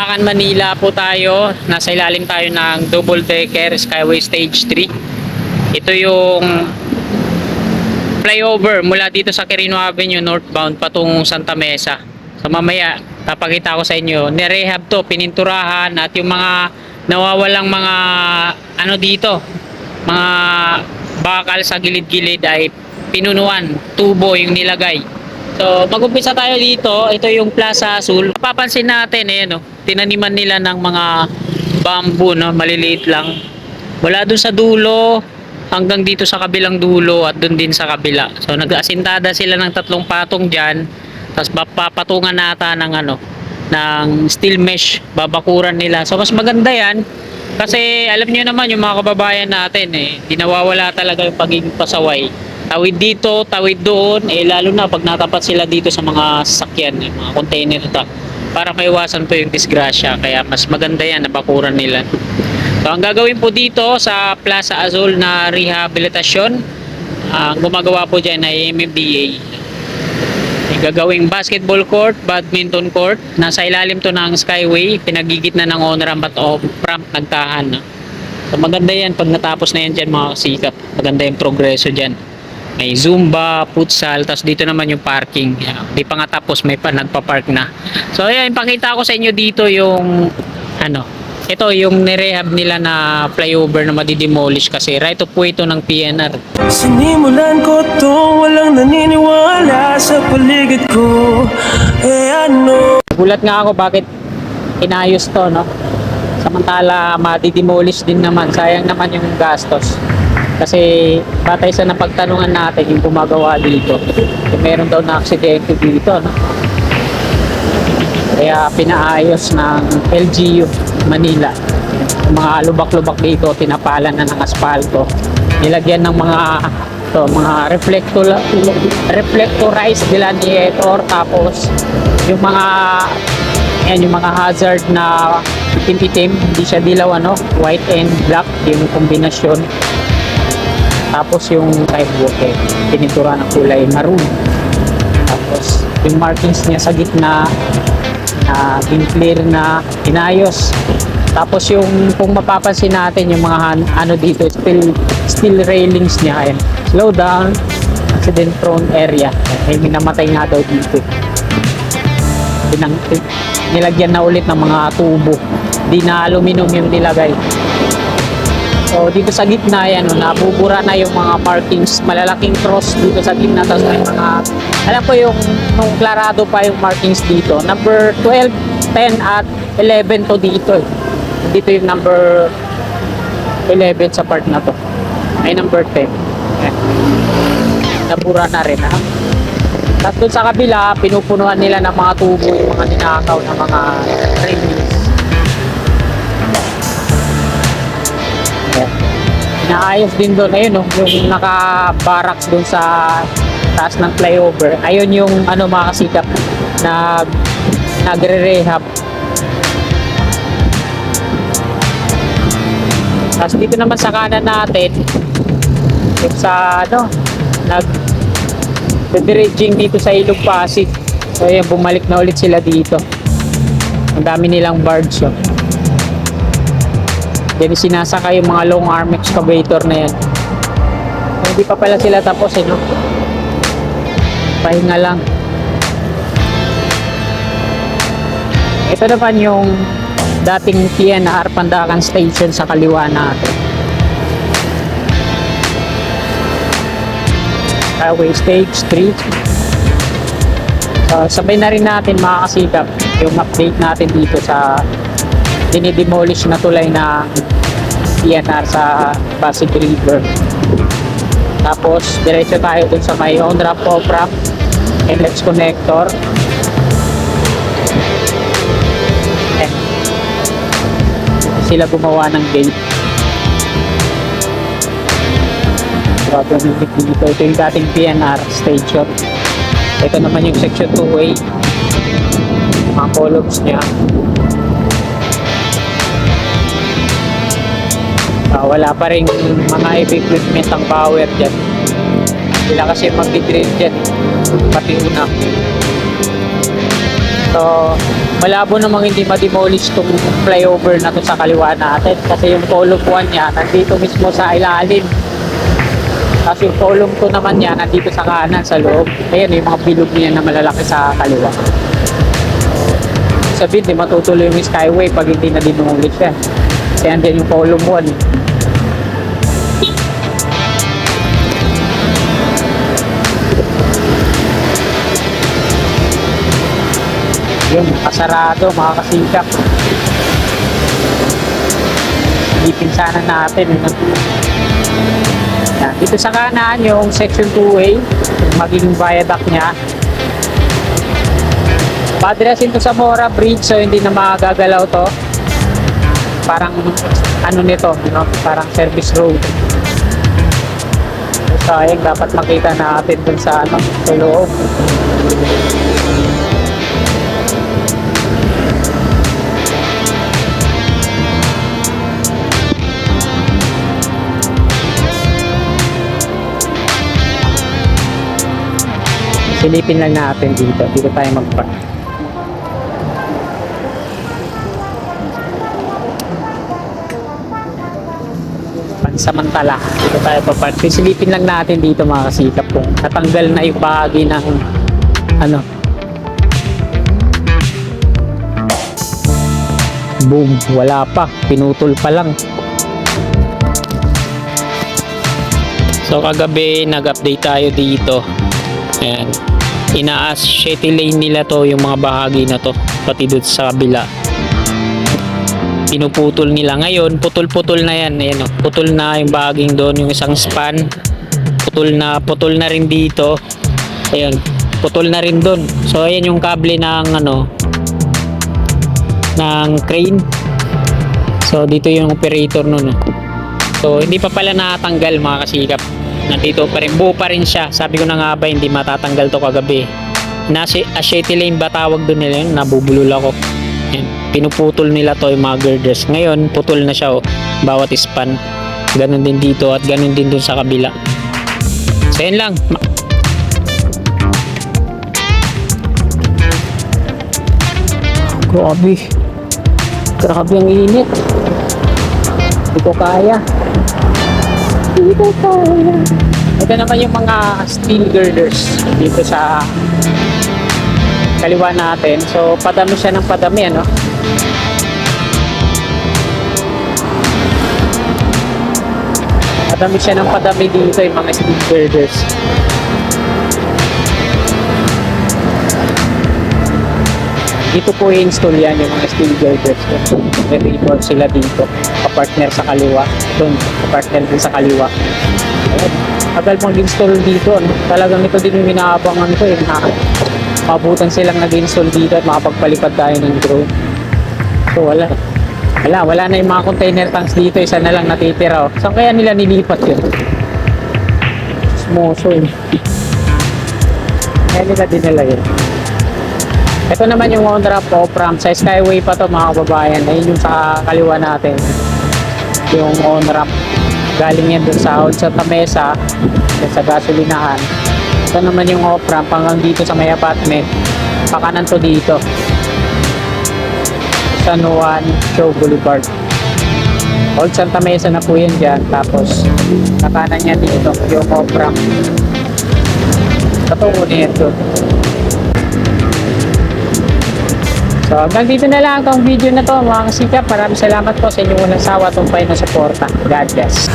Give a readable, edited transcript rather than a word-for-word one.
Pandakan, Manila po tayo. Nasa ilalim tayo ng double decker Skyway Stage 3. Ito yung flyover mula dito sa Quirino Avenue northbound patungong Santa Mesa. So mamaya papakita ko sa inyo, nirehab to, pininturahan, at yung mga nawawalang mga ano dito, mga bakal sa gilid-gilid ay pinunuan, tubo yung nilagay. So mag-umpisa tayo dito. Ito yung Plaza Azul. Mapapansin natin no, tinaniman nila ng mga bamboo, no, maliliit lang. Wala dun sa dulo hanggang dito sa kabilang dulo at dun din sa kabila. So nag-asintada sila ng 3 patong diyan. Tapos papatungan nata ng ng steel mesh, babakuran nila. So mas maganda 'yan kasi alam niyo naman yung mga kababayan natin di nawawala talaga yung pagiging pasaway. Tawid dito, tawid doon, lalo na pag natapat sila dito sa mga sasakyan, mga container truck, para maiwasan po yung disgrasya. Kaya mas maganda yan, nabakuran nila. So ang gagawin po dito sa Plaza Azul na rehabilitasyon, ang gumagawa po dyan ay MMDA. Gagawing basketball court, badminton court, nasa ilalim to ng Skyway, pinagigitna ng on-ramp at off-ramp nagtahan. So maganda yan pag natapos na yan dyan mga kasikap, maganda yung progreso dyan. May Zumba, futsal, tapos dito naman yung parking. Di pa nga tapos, may pa nagpa-park na. So ayan, ipakita ko sa inyo dito yung ito yung nirehab nila na flyover na madidemolish kasi right of way ito ng PNR. Sinimulan ko to, walang naniniwala sa paligid ko. Gulat nga ako bakit inayos to, no? Samantala madidemolish din naman, sayang naman yung gastos. Kasi batay sa napagtanungan natin yung gumagawa dito, meron daw na aksidente dito, no? Kaya pinaayos ng LGU Manila. Yung mga lubak-lubak dito, tinapalan na ng asfalto. Nilagyan ng mga reflectorized delineator, tapos yung mga hazard na itim-itim, hindi siya dilaw, white and black yung kombinasyon. Tapos yung sidewalk pinintura ng kulay maroon. Tapos yung markings niya sa gitna clear na inayos. Tapos yung kung mapapansin natin yung mga dito, steel railings niya, ayan, slow down, accident prone area. May minamatay nga daw dito. Nilagyan na ulit ng mga tubo, di na aluminum yung nilagay. So dito sa gitna yan, nabubura na yung mga markings, malalaking cross dito sa gitna. Tapos may mga, alam ko yung nung klarado pa yung markings dito, number 12, 10 at 11 to dito. Dito yung number 11 sa part na to, ay number 10. Nabura na rin, Tapos dun sa kabila, pinupunuan nila ng mga tubo yung mga ninakaw ng mga railings. Naayos din doon, ayun, yung naka-barracks doon sa taas ng flyover. Ayun yung mga kasikap na nagre-rehab. Tapos dito naman sa kanan natin, yung sa nag-dredging dito sa Ilog Pasig. So ayun, bumalik na ulit sila dito. Ang dami nilang barge yun. Yan sinasaka yung mga long arm excavator na yan. Hindi pa pala sila tapos, pahinga lang. Ito naman yung dating PNR Pandakan Station sa kaliwa natin. Skyway Stage 3. Sabay na rin natin mga kasikap yung update natin dito sa dinidemolish na tulay na PNR sa Pasig River. Tapos diretso tayo dun sa may on-ramp, off-ramp, NLEX connector. Sila gumawa ng gate. Dito, ito yung dating PNR station. Ito naman yung section 2A, mga columns niya. Wala pa rin mga heavy equipment ang power dyan. Sila kasi mag-drill dyan pati una. So, malabo namang hindi ma-demolish itong flyover na to sa kaliwa natin kasi yung column 1 niya nandito mismo sa ilalim. Tapos yung column 2 naman niya nandito sa kanan, sa loob. Ayan, yung mga bilog niya na malalaki sa kaliwa. Sabihin, di matutuloy yung skyway pag hindi na demolish yan. Kasi andyan yung column 1. Yun, kasarado mga kasikap. Ipinsanan natin. Yan. Dito sa kanan yung section 2A, yung magiging viaduct niya. Padrasin to sa Mora Bridge, so hindi na magagalaw to. Parang ano nito, no? Parang service road. So ayun, dapat makita natin dun sa ano, sa loob. Silipin lang natin dito. Dito tayo mag-park. Pansamantala. Dito tayo pa-park. Silipin lang natin dito mga kasikap kung natanggal na yung bahagi ng ano. Boom. Wala pa. Pinutol pa lang. So kagabi nag-update tayo dito. Ayan. Ina-associate lane nila to yung mga bahagi na to pati doon sa kabila. Pinuputol nila ngayon, putol-putol na yan. Ayan, oh. Putol na yung bahaging doon, yung isang span. Putol na rin dito. Ayan, putol na rin doon. So ayan yung kable ng ano ng crane. So dito yung operator nun. So hindi pa pala natanggal mga kasikap. Nandito pa rin, buo pa rin siya. Sabi ko na nga ba, hindi matatanggal to kagabi. Associate lane ba tawag doon nila yun? Nabubulol ako. Yan. Pinuputol nila to yung mga girders. Ngayon, putol na siya, oh. Bawat span. Ganon din dito at ganon din dun sa kabila. So yan lang. Grabe. Grabe ang init. Hindi ko kaya. Dito tayo. Ito naman yung mga steel girders dito sa kaliwa natin. So, padami siya ng padami, ano? Padami siya ng padami dito yung mga steel girders. Dito po i-install yan yung mga steel girders. Re-report sila dito. Kapartner sa kaliwa. Doon, kapartner din sa kaliwa. Ayan. Tagal pang install dito. Ano? Talagang ito din yung inaabangan ko. Mabutan silang nag-install dito at makapagpalipad tayo ng drone. So wala. Wala na yung mga container tanks dito. Isa na lang natitira. Oh. Saan kaya nila nilipat yun? Smoso yun. Kaya nila dinala yun. Ito naman yung on-ramp off-ramp. Sa Skyway pa to mga kababayan. Ayun yung sa kaliwa natin. Yung on-ramp. Galing yan dun sa Santa Mesa. Sa gasolinahan. Ito naman yung off-ramp hanggang dito sa may apartment. Pakanan to dito. San Juan Show Boulevard. Old Santa Mesa na po yan dyan. Tapos nakanan niya dito yung off-ramp. Katungo niya ito. So hanggang dito na lang itong video na to mga kasikap. Maraming salamat po sa inyong walang sawa tumpay na suporta. God bless.